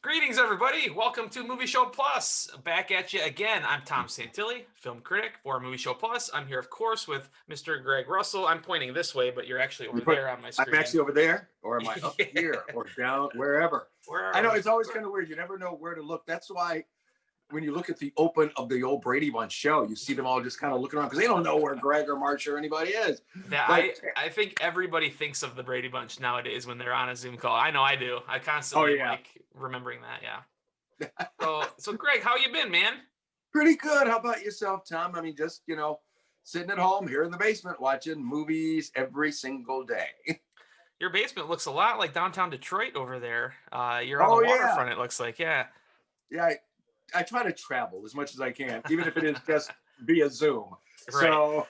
Greetings, everybody. Welcome to Movie Show Plus. Back at you again. I'm Tom Santilli, film critic for Movie Show Plus. I'm here, of course, with Mr. Greg Russell. I'm pointing this way, but you're actually over there on my screen. I'm actually over there, or am I up here, or down, wherever? I know it's always kind of weird. You never know where to look. That's why when you look at the open of the old Brady Bunch show, you see them all just kind of looking around because they don't know where Greg or Marcia or anybody is. I think everybody thinks of the Brady Bunch nowadays when they're on a Zoom call. I know I do. I constantly like remembering that. Yeah. So Greg, how you been, man? Pretty good. How about yourself, Tom? I mean, just sitting at home here in the basement watching movies every single day. Your basement looks a lot like downtown Detroit over there. You're on the waterfront. It looks like, yeah. I try to travel as much as I can, even if it is just via Zoom. Right. So,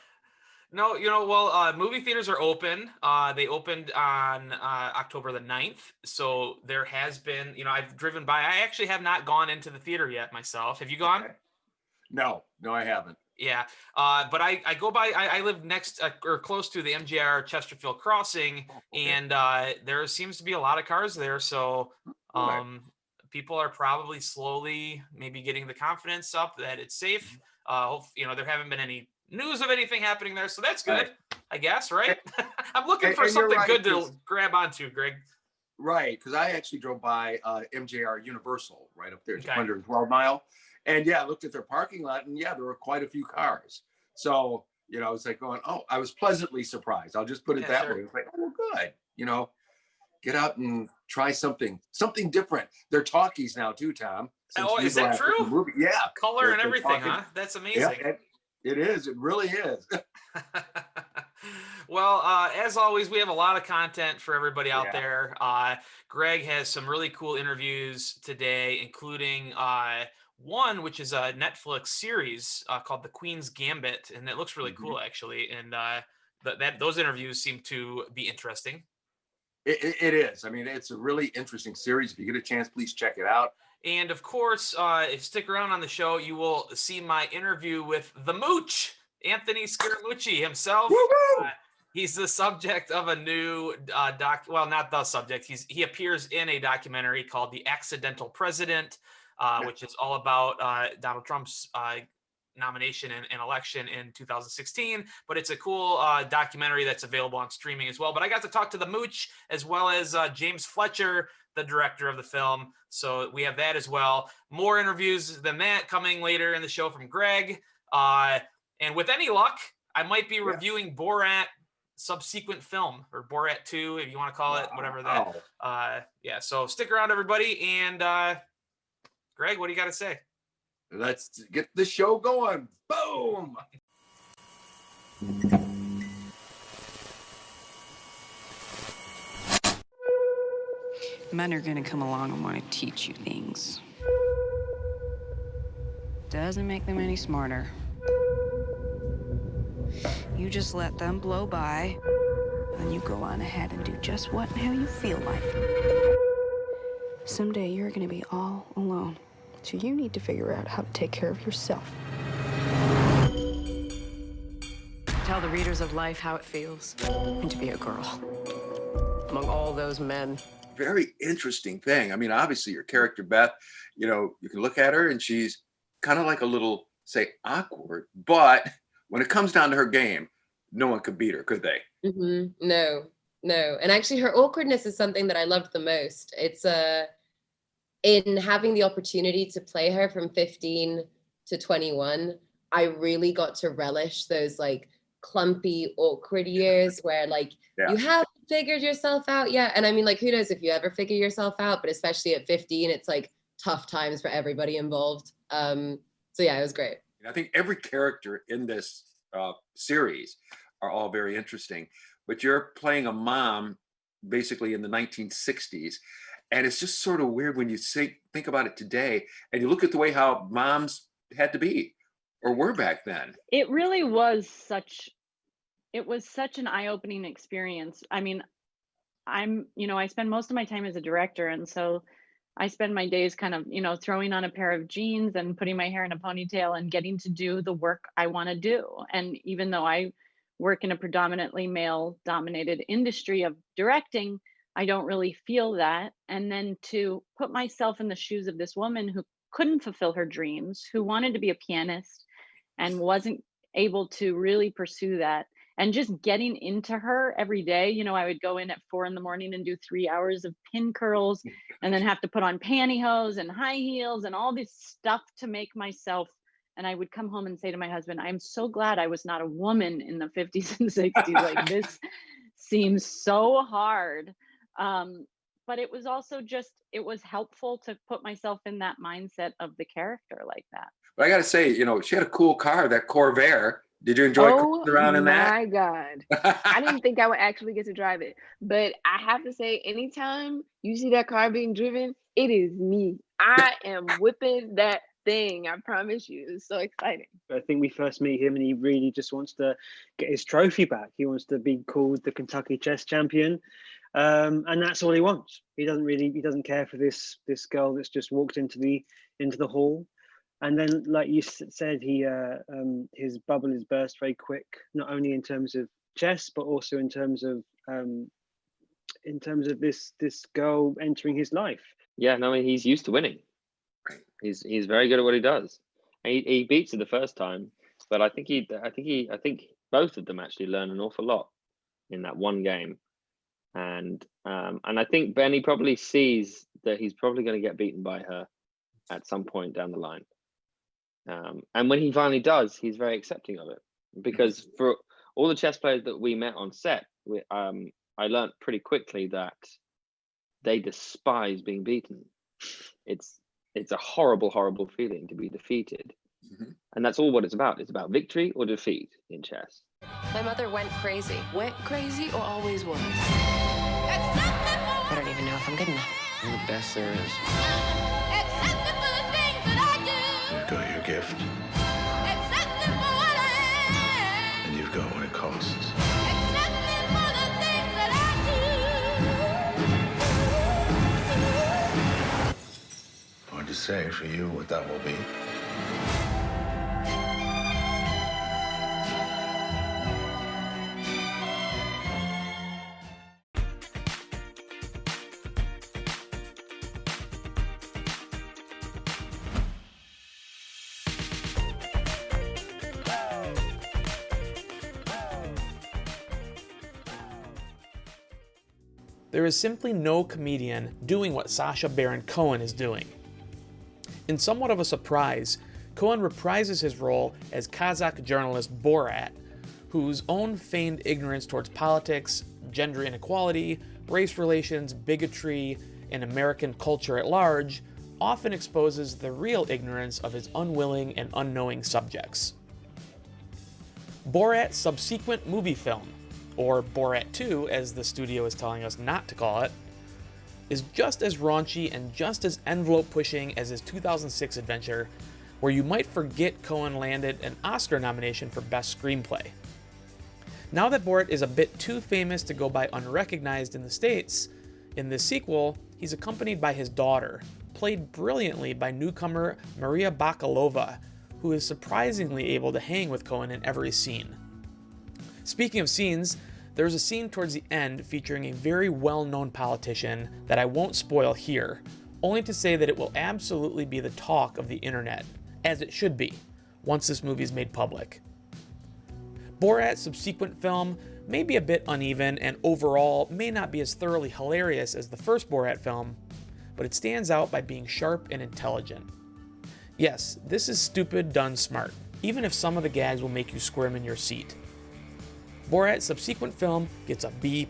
no, movie theaters are open. They opened on October the 9th. So there has been, I've driven by. I actually have not gone into the theater yet myself. Have you gone? Okay. No, I haven't. Yeah. But I go by, I live next or close to the MJR Chesterfield Crossing, and there seems to be a lot of cars there. So, people are probably slowly maybe getting the confidence up that it's safe. There haven't been any news of anything happening there, so that's good, I guess, right? I'm looking for something good to grab onto, Greg. Right, because I actually drove by MJR Universal right up there, 112 Mile, and I looked at their parking lot, and there were quite a few cars. So I was like going, I was pleasantly surprised. I'll just put it that way. It was like, good, get out and try something different. They're talkies now too, Tom. Is that true? Yeah. Color and everything, huh? That's amazing. Yeah, it is. It really is. Well, as always, we have a lot of content for everybody out there. Greg has some really cool interviews today, including one which is a Netflix series called The Queen's Gambit, and it looks really cool, actually. And those interviews seem to be interesting. It is. I mean, it's a really interesting series. If you get a chance, please check it out. And of course, if you stick around on the show, you will see my interview with the Mooch, Anthony Scaramucci himself. He's the subject of a new well, not the subject. He appears in a documentary called The Accidental President, which is all about Donald Trump's nomination and election in 2016, but it's a cool documentary that's available on streaming as well. But I got to talk to the Mooch as well as James Fletcher, the director of the film. So we have that as well. More interviews than that coming later in the show from Greg. And with any luck, I might be reviewing BORAT subsequent film, or BORAT 2, if you want to call it, whatever that. So stick around, everybody. And Greg, what do you got to say? Let's get the show going. Boom! Men are gonna come along and want to teach you things. Doesn't make them any smarter. You just let them blow by, and you go on ahead and do just what and how you feel like. Someday you're gonna be all alone. So you need to figure out how to take care of yourself. Tell the readers of life how it feels to be a girl among all those men. Very interesting thing. I mean, obviously your character, Beth, you can look at her and she's kind of like a little, say, awkward, but when it comes down to her game, no one could beat her, could they? No. And actually her awkwardness is something that I loved the most. It's in having the opportunity to play her from 15 to 21, I really got to relish those like clumpy, awkward years where you haven't figured yourself out yet. And I mean, who knows if you ever figure yourself out, but especially at 15, it's tough times for everybody involved. It was great. I think every character in this series are all very interesting, but you're playing a mom basically in the 1960s. And it's just sort of weird when you think about it today and you look at the way how moms had to be or were back then. It really was such an eye-opening experience. I mean, I spend most of my time as a director. And so I spend my days kind of, throwing on a pair of jeans and putting my hair in a ponytail and getting to do the work I want to do. And even though I work in a predominantly male-dominated industry of directing, I don't really feel that. And then to put myself in the shoes of this woman who couldn't fulfill her dreams, who wanted to be a pianist and wasn't able to really pursue that. And just getting into her every day, you know, I would go in at 4 in the morning and do 3 hours of pin curls and then have to put on pantyhose and high heels and all this stuff to make myself. And I would come home and say to my husband, I'm so glad I was not a woman in the 50s and 60s. Like, this seems so hard. But it was also just, it was helpful to put myself in that mindset of the character like that. But I got to say, you know, she had a cool car, that Corvair. Did you enjoy cruising around in that? Oh my God. I didn't think I would actually get to drive it. But I have to say, anytime you see that car being driven, it is me. I am whipping that thing. I promise you. It's so exciting. I think we first meet him and he really just wants to get his trophy back. He wants to be called the Kentucky chess champion. And that's all he wants. He doesn't care for this girl that's just walked into the hall. And then, like you said, his bubble is burst very quick, not only in terms of chess, but also in terms of this girl entering his life. Yeah, no, he's used to winning. He's very good at what he does. And he beats her the first time, but I think both of them actually learn an awful lot in that one game. And I think Benny probably sees that he's probably going to get beaten by her at some point down the line. And when he finally does, he's very accepting of it, because for all the chess players that we met on set, I learned pretty quickly that they despise being beaten. It's a horrible, horrible feeling to be defeated. Mm-hmm. And that's all what it's about. It's about victory or defeat in chess. My mother went crazy. Went crazy or always was? I don't even know if I'm good enough. You're the best there is. You've got your gift. And you've got what it costs. Hard to say for you what that will be. There is simply no comedian doing what Sacha Baron Cohen is doing. In somewhat of a surprise, Cohen reprises his role as Kazakh journalist BORAT, whose own feigned ignorance towards politics, gender inequality, race relations, bigotry, and American culture at large often exposes the real ignorance of his unwilling and unknowing subjects. Borat's subsequent movie film, or Borat 2 as the studio is telling us not to call it, is just as raunchy and just as envelope-pushing as his 2006 adventure, where you might forget Cohen landed an Oscar nomination for Best Screenplay. Now that Borat is a bit too famous to go by unrecognized in the States, in this sequel, he's accompanied by his daughter, played brilliantly by newcomer Maria Bakalova, who is surprisingly able to hang with Cohen in every scene. Speaking of scenes, there's a scene towards the end featuring a very well-known politician that I won't spoil here, only to say that it will absolutely be the talk of the internet, as it should be, once this movie is made public. Borat's subsequent film may be a bit uneven and overall may not be as thoroughly hilarious as the first Borat film, but it stands out by being sharp and intelligent. Yes, this is stupid done smart, even if some of the gags will make you squirm in your seat. Borat's subsequent film gets a B+.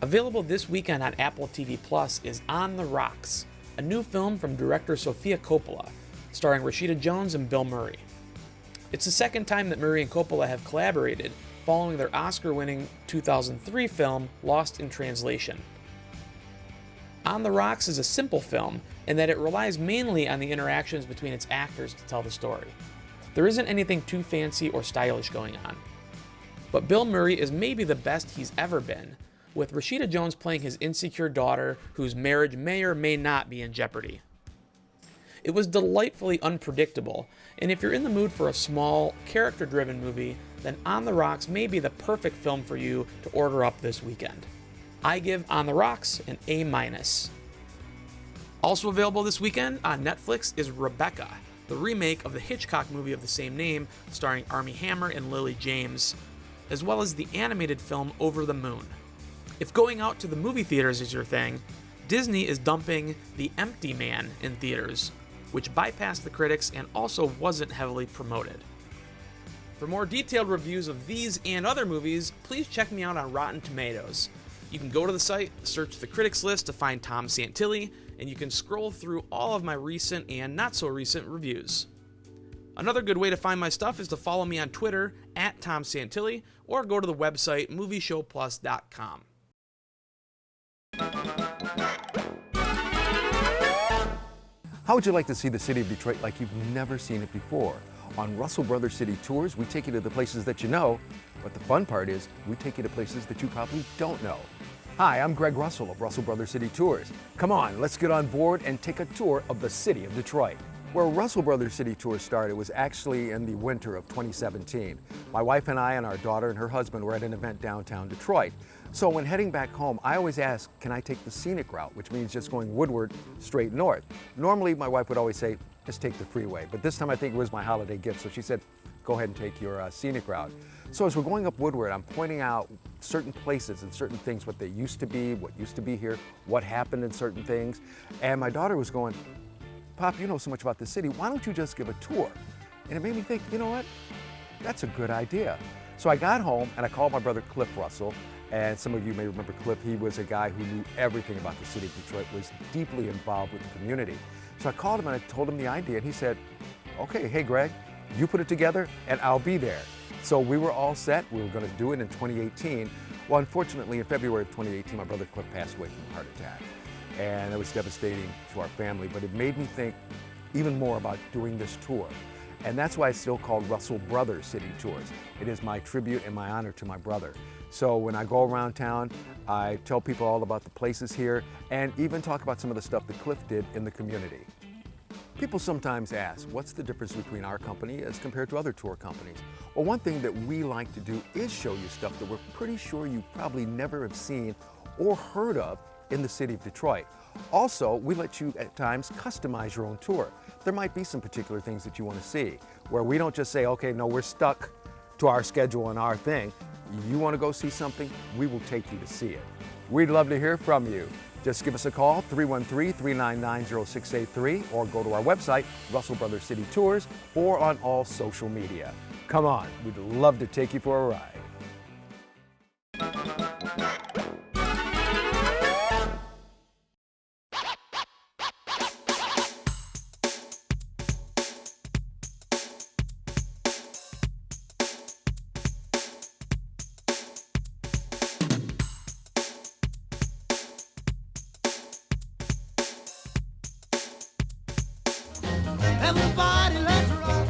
Available this weekend on Apple TV Plus is On the Rocks, a new film from director Sofia Coppola, starring Rashida Jones and Bill Murray. It's the second time that Murray and Coppola have collaborated, following their Oscar-winning 2003 film Lost in Translation. On the Rocks is a simple film in that it relies mainly on the interactions between its actors to tell the story. There isn't anything too fancy or stylish going on. But Bill Murray is maybe the best he's ever been, with Rashida Jones playing his insecure daughter whose marriage may or may not be in jeopardy. It was delightfully unpredictable, and if you're in the mood for a small, character-driven movie, then On the Rocks may be the perfect film for you to order up this weekend. I give On the Rocks an A-. Also available this weekend on Netflix is Rebecca, the remake of the Hitchcock movie of the same name, starring Armie Hammer and Lily James, as well as the animated film Over the Moon. If going out to the movie theaters is your thing, Disney is dumping The Empty Man in theaters, which bypassed the critics and also wasn't heavily promoted. For more detailed reviews of these and other movies, please check me out on Rotten Tomatoes. You can go to the site, search the critics list to find Tom Santilli, and you can scroll through all of my recent and not so recent reviews. Another good way to find my stuff is to follow me on Twitter at Tom Santilli, or go to the website movieshowplus.com. How would you like to see the city of Detroit like you've never seen it before? On Russell Brothers City Tours, we take you to the places that you know, but the fun part is we take you to places that you probably don't know. Hi, I'm Greg Russell of Russell Brothers City Tours. Come on, let's get on board and take a tour of the city of Detroit. Where Russell Brothers City Tours started was actually in the winter of 2017. My wife and I and our daughter and her husband were at an event downtown Detroit. So when heading back home, I always ask, can I take the scenic route, which means just going Woodward straight north. Normally, my wife would always say, just take the freeway. But this time I think it was my holiday gift, so she said, go ahead and take your scenic route. So as we're going up Woodward, I'm pointing out certain places and certain things, what they used to be, what used to be here, what happened in certain things. And my daughter was going, Pop, you know so much about the city, why don't you just give a tour? And it made me think, you know what, that's a good idea. So I got home and I called my brother Cliff Russell, and some of you may remember Cliff. He was a guy who knew everything about the city of Detroit, was deeply involved with the community. So I called him and I told him the idea, and he said, okay, hey Greg, you put it together and I'll be there. So we were all set. We were going to do it in 2018. Well, unfortunately, in February of 2018, my brother Cliff passed away from a heart attack. And it was devastating to our family, but it made me think even more about doing this tour. And that's why it's still called Russell Brothers City Tours. It is my tribute and my honor to my brother. So when I go around town, I tell people all about the places here and even talk about some of the stuff that Cliff did in the community. People sometimes ask, what's the difference between our company as compared to other tour companies? Well, one thing that we like to do is show you stuff that we're pretty sure you probably never have seen or heard of in the city of Detroit. Also, we let you at times customize your own tour. There might be some particular things that you want to see, where we don't just say, okay, no, we're stuck to our schedule and our thing. You want to go see something, we will take you to see it. We'd love to hear from you. Just give us a call, 313-399-0683, or go to our website, Russell Brothers City Tours, or on all social media. Come on, we'd love to take you for a ride. Everybody, let's rock.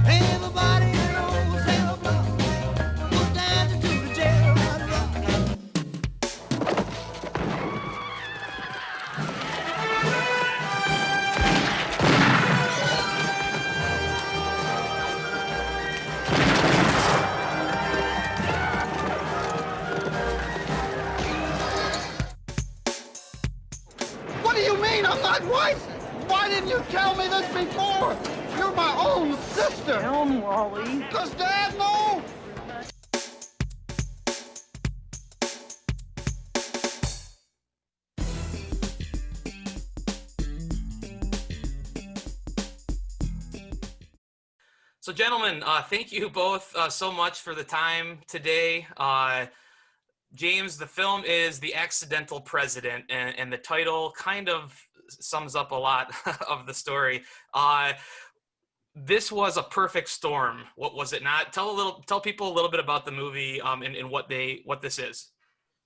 Everybody in old Sailor Block was dancing to the jail rock. What do you mean I'm not white? Why didn't you tell me this before? You're my own sister. Tell him, Wally. Does Dad know? So, gentlemen, thank you both so much for the time today. James, the film is The Accidental President, and the title kind of sums up a lot of the story. This was a perfect storm. What was it not? Tell people a little bit about the movie and what this is.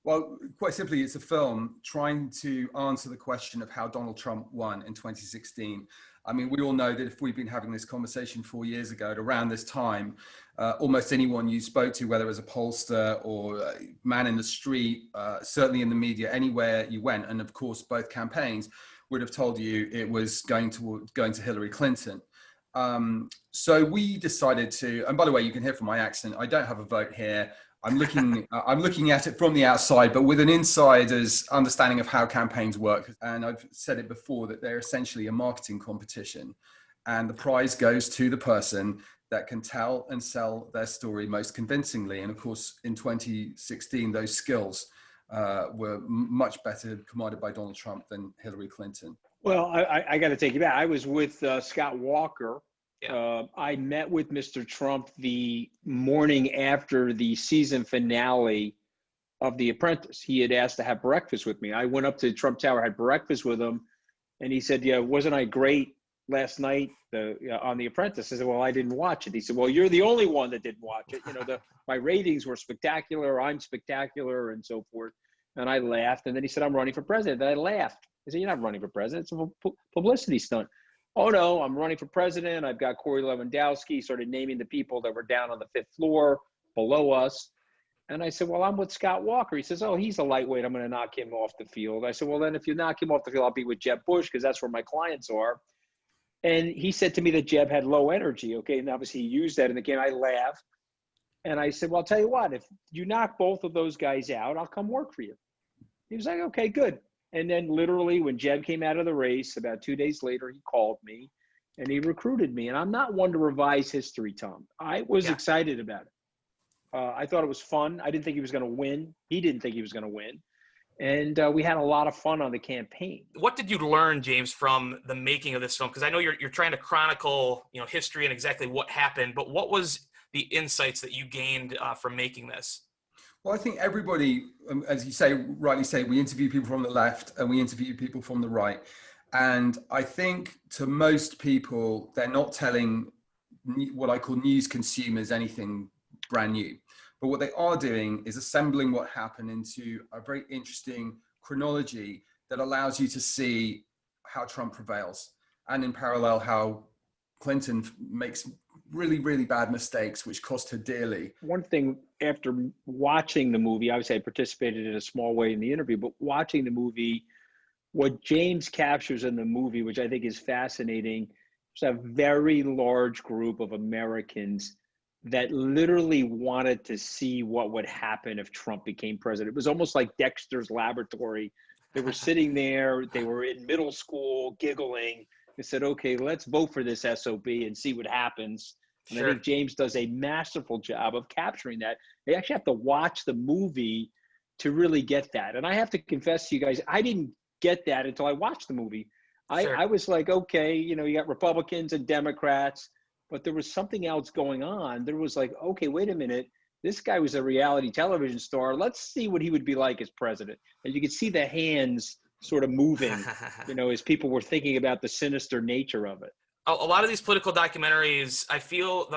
Well, quite simply, it's a film trying to answer the question of how Donald Trump won in 2016. I mean, we all know that if we've been having this conversation 4 years ago at around this time, almost anyone you spoke to, whether it was a pollster or a man in the street, certainly in the media, anywhere you went, and of course, both campaigns would have told you it was going to Hillary Clinton. So we decided to, and by the way, you can hear from my accent, I don't have a vote here. I'm looking at it from the outside, but with an insider's understanding of how campaigns work. And I've said it before that they're essentially a marketing competition, and the prize goes to the person that can tell and sell their story most convincingly. And of course, in 2016, those skills were much better commanded by Donald Trump than Hillary Clinton. Well, I got to take you back. I was with Scott Walker. I met with Mr. Trump the morning after the season finale of The Apprentice. He had asked to have breakfast with me. I went up to Trump Tower, had breakfast with him, and he said, "Yeah, wasn't I great last night on The Apprentice?" I said, "Well, I didn't watch it." He said, "Well, you're the only one that didn't watch it. You know, my ratings were spectacular. I'm spectacular," and so forth. And I laughed. And then he said, "I'm running for president." And I laughed. I said, "You're not running for president. It's a publicity stunt." "Oh, no, I'm running for president. I've got Corey Lewandowski," started naming the people that were down on the 5th floor below us. And I said, "Well, I'm with Scott Walker." He says, "Oh, he's a lightweight. I'm going to knock him off the field." I said, "Well, then if you knock him off the field, I'll be with Jeb Bush because that's where my clients are." And he said to me that Jeb had low energy. Okay. And obviously he used that in the game. I laughed. And I said, "Well, I'll tell you what, if you knock both of those guys out, I'll come work for you." He was like, "Okay, good." And then literally when Jeb came out of the race, about 2 days later, he called me and he recruited me. And I'm not one to revise history, Tom. I was excited about it. I thought it was fun. I didn't think he was going to win. He didn't think he was going to win. And we had a lot of fun on the campaign. What did you learn, James, from the making of this film? Because I know you're trying to chronicle, history and exactly what happened, but what was the insights that you gained from making this? Well, I think everybody, as you rightly say, we interview people from the left and we interview people from the right. And I think to most people, they're not telling what I call news consumers anything brand new. But what they are doing is assembling what happened into a very interesting chronology that allows you to see how Trump prevails, and in parallel, how Clinton makes really, really bad mistakes, which cost her dearly. One thing, after watching the movie, obviously I participated in a small way in the interview, but watching the movie, what James captures in the movie, which I think is fascinating, is a very large group of Americans that literally wanted to see what would happen if Trump became president. It was almost like Dexter's Laboratory. They were sitting there, they were in middle school giggling. They said, "Okay, let's vote for this SOB and see what happens." And I think James does a masterful job of capturing that. They actually have to watch the movie to really get that. And I have to confess to you guys, I didn't get that until I watched the movie. I was like, okay, you got Republicans and Democrats, but there was something else going on. There was like, okay, wait a minute. This guy was a reality television star. Let's see what he would be like as president. And you could see the hands sort of moving, as people were thinking about the sinister nature of it. A lot of these political documentaries, I feel,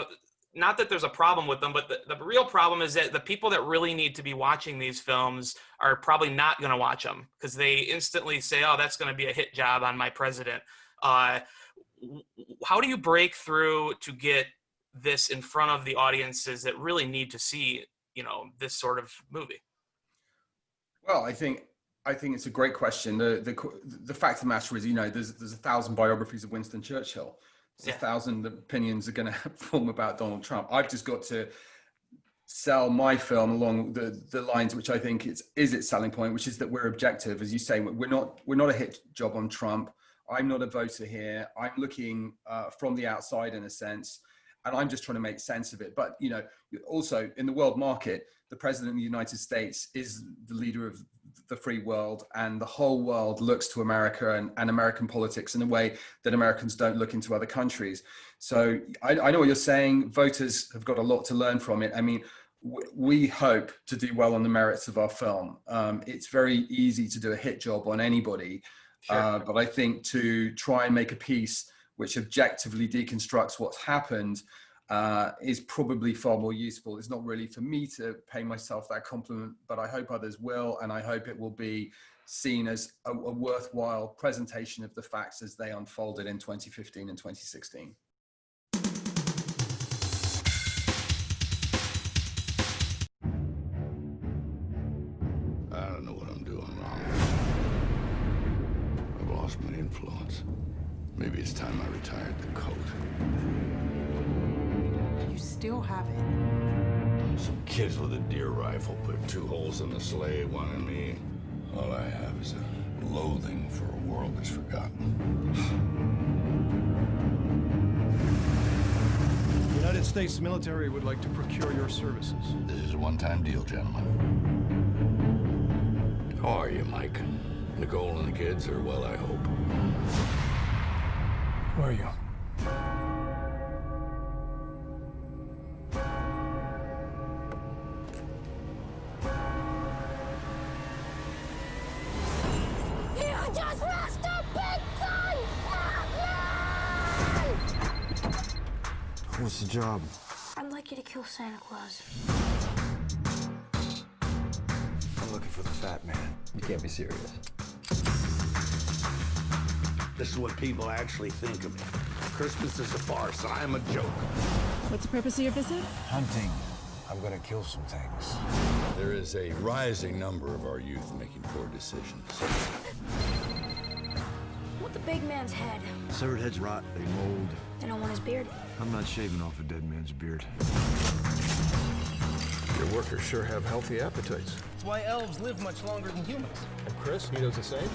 not that there's a problem with them, but the real problem is that the people that really need to be watching these films are probably not going to watch them because they instantly say, "Oh, that's going to be a hit job on my president." How do you break through to get this in front of the audiences that really need to see, this sort of movie? Well, I think it's a great question. The fact of the matter is, there's 1,000 biographies of Winston Churchill. There's 1,000 opinions are going to form about Donald Trump. I've just got to sell my film along the lines which I think is its selling point, which is that we're objective. As you say, we're not a hit job on Trump. I'm not a voter here. I'm looking from the outside in a sense, and I'm just trying to make sense of it. But, also in the world market, the president of the United States is the leader of the free world, and the whole world looks to America and American politics in a way that Americans don't look into other countries. So I know what you're saying. Voters have got a lot to learn from it. I mean, we hope to do well on the merits of our film. It's very easy to do a hit job on anybody. But I think to try and make a piece which objectively deconstructs what's happened is probably far more useful. It's not really for me to pay myself that compliment, but I hope others will, and I hope it will be seen as a worthwhile presentation of the facts as they unfolded in 2015 and 2016. I don't know what I'm doing wrong. I've lost my influence. Maybe it's time I retired the coat. You still have it. Some kids with a deer rifle put 2 holes in the sleigh, one in me. All I have is a loathing for a world that's forgotten. The United States military would like to procure your services. This is a one-time deal, gentlemen. How are you, Mike? Nicole and the kids are well, I hope. Who are you? You just lost a big son! What's the job? I'd like you to kill Santa Claus. I'm looking for the Fat Man. You can't be serious. This is what people actually think of me. Christmas is a farce. I am a joke. What's the purpose of your visit? Hunting. I'm gonna kill some things. There is a rising number of our youth making poor decisions. Want the big man's head. Severed heads rot, they mold. They don't want his beard. I'm not shaving off a dead man's beard. Your workers sure have healthy appetites. That's why elves live much longer than humans. And Chris, he does the same?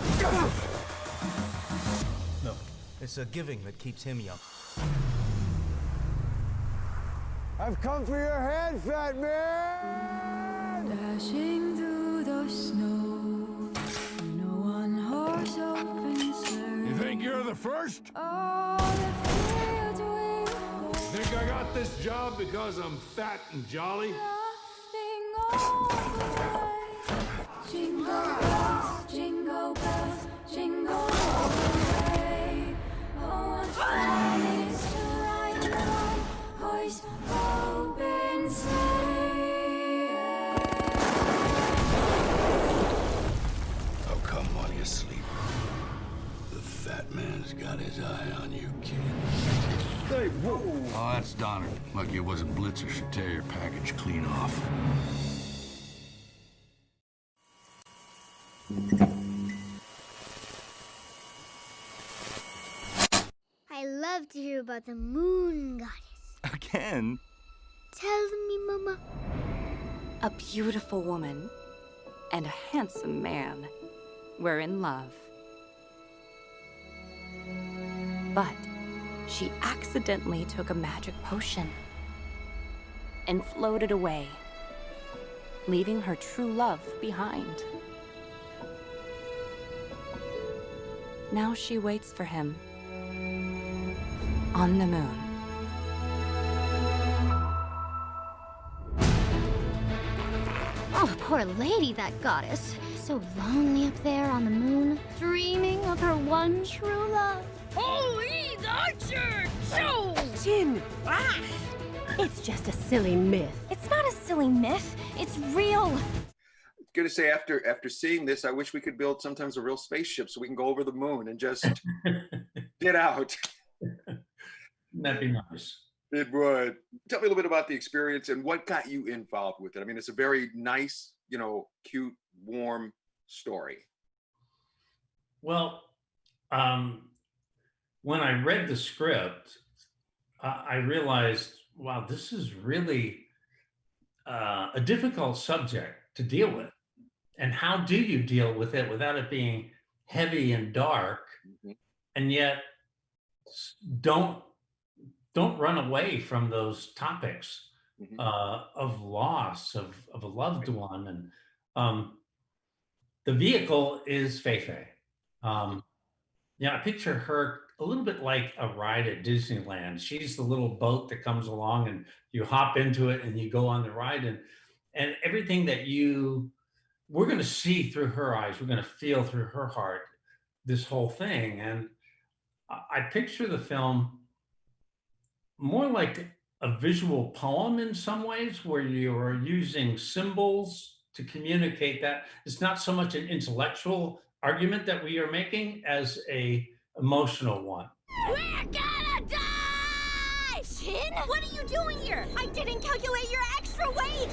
No, it's a giving that keeps him young. I've come for your head, Fat Man! Dashing through the snow, no one horse open sleigh. You think you're the first? All the fields we go, Think I got this job because I'm fat and jolly? laughing all the way. Jingle bells, jingle bells, jingle all the way. Oh, what fun it is to ride in a one-horse open sleigh. Oh, come while you sleep. The Fat Man's got his eye on you, kid. Hey, whoa! Oh, that's Donner. Lucky it wasn't Blitzer. Should tear your package clean off. I love to hear about the moon goddess. Again? Tell me, Mama. A beautiful woman and a handsome man were in love. But she accidentally took a magic potion and floated away, leaving her true love behind. Now she waits for him on the moon. Oh, poor lady, that goddess. So lonely up there on the moon, dreaming of her one true love. Holy Archer! So! Jin! Ah! It's just a silly myth. It's not a silly myth. It's real. Gonna say after seeing this, I wish we could build sometimes a real spaceship so we can go over the moon and just get out. That'd be nice. It would. Tell me a little bit about the experience and what got you involved with it. I mean, it's a very nice, cute, warm story. Well, when I read the script, I realized, wow, this is really a difficult subject to deal with. And how do you deal with it without it being heavy and dark, and yet don't run away from those topics of loss of a loved one. And the vehicle is Fei-Fei. I picture her a little bit like a ride at Disneyland. She's the little boat that comes along and you hop into it and you go on the ride, and everything that we're going to see through her eyes, we're going to feel through her heart, this whole thing. And I picture the film more like a visual poem in some ways, where you are using symbols to communicate that. It's not so much an intellectual argument that we are making as a emotional one. We're gonna die! Shin, what are you doing here? I didn't calculate your extra weight!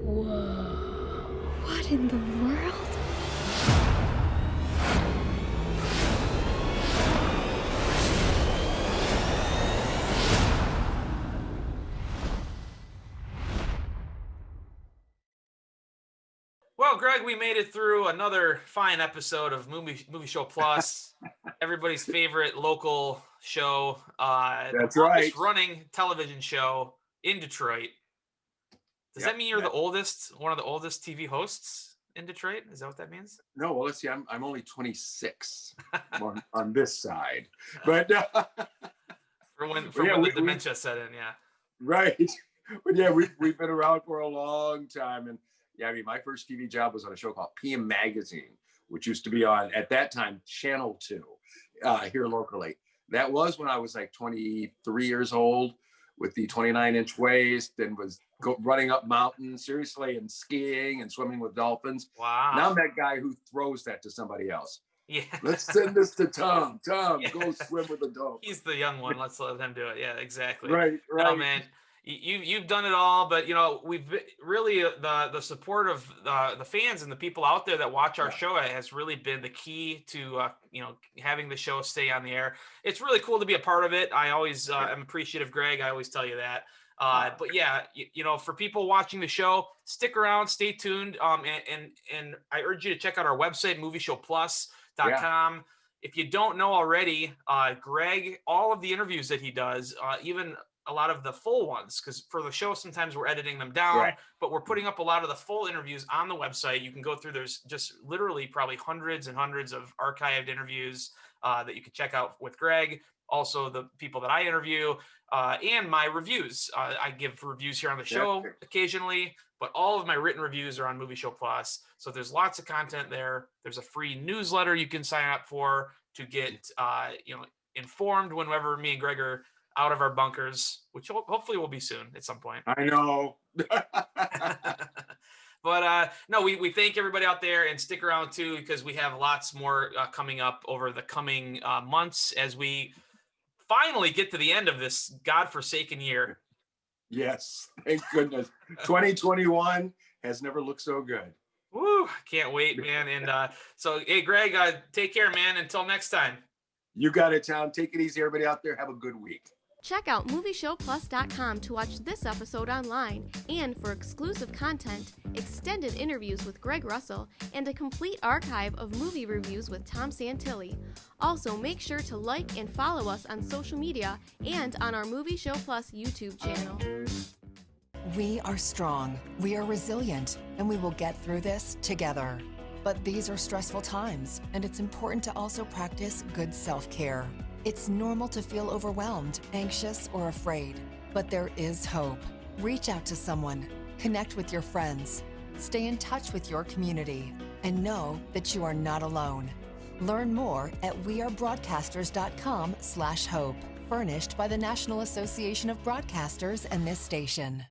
Whoa. What in the world? Well, Greg, we made it through another fine episode of Movie Show Plus, everybody's favorite local show. That's the longest right. running television show in Detroit. Does that mean you're the oldest, one of the oldest TV hosts in Detroit? Is that what that means? No, well, let's see. I'm only 26 on this side, but for when the dementia set in, yeah. Right. But yeah, we've been around for a long time, and yeah, I mean, my first TV job was on a show called PM Magazine, which used to be on, at that time, Channel 2 here locally. That was when I was like 23 years old with the 29-inch waist and was running up mountains, seriously, and skiing and swimming with dolphins. Wow. Now I'm that guy who throws that to somebody else. Yeah. Let's send this to Tom. Tom, go swim with the dolphin. He's the young one. Let's let him do it. Yeah, exactly. Right. No, man. You've done it all, but we've really the support of the fans and the people out there that watch our show has really been the key to having the show stay on the air. It's really cool to be a part of it. I always am appreciative, Greg. I always tell you that. But yeah, for people watching the show, stick around, stay tuned. And I urge you to check out our website, movieshowplus.com. If you don't know already, Greg, all of the interviews that he does, even a lot of the full ones, because for the show, sometimes we're editing them down, but we're putting up a lot of the full interviews on the website. You can go through, there's just literally probably hundreds and hundreds of archived interviews that you can check out with Greg. Also the people that I interview and my reviews. I give reviews here on the show occasionally, but all of my written reviews are on Movie Show Plus. So there's lots of content there. There's a free newsletter you can sign up for to get, informed whenever me and Greg are out of our bunkers, which hopefully will be soon at some point. I know. But no, we thank everybody out there, and stick around too, because we have lots more coming up over the coming months as we finally get to the end of this godforsaken year. Yes, thank goodness. 2021 has never looked so good. Woo, can't wait, man. And so, hey, Greg, take care, man. Until next time. You got it, Tom. Take it easy, everybody out there. Have a good week. Check out movieshowplus.com to watch this episode online, and for exclusive content, extended interviews with Greg Russell, and a complete archive of movie reviews with Tom Santilli. Also, make sure to like and follow us on social media and on our Movie Show Plus YouTube channel. We are strong, we are resilient, and we will get through this together. But these are stressful times, and it's important to also practice good self-care. It's normal to feel overwhelmed, anxious, or afraid, but there is hope. Reach out to someone, connect with your friends, stay in touch with your community, and know that you are not alone. Learn more at wearebroadcasters.com/hope, furnished by the National Association of Broadcasters and this station.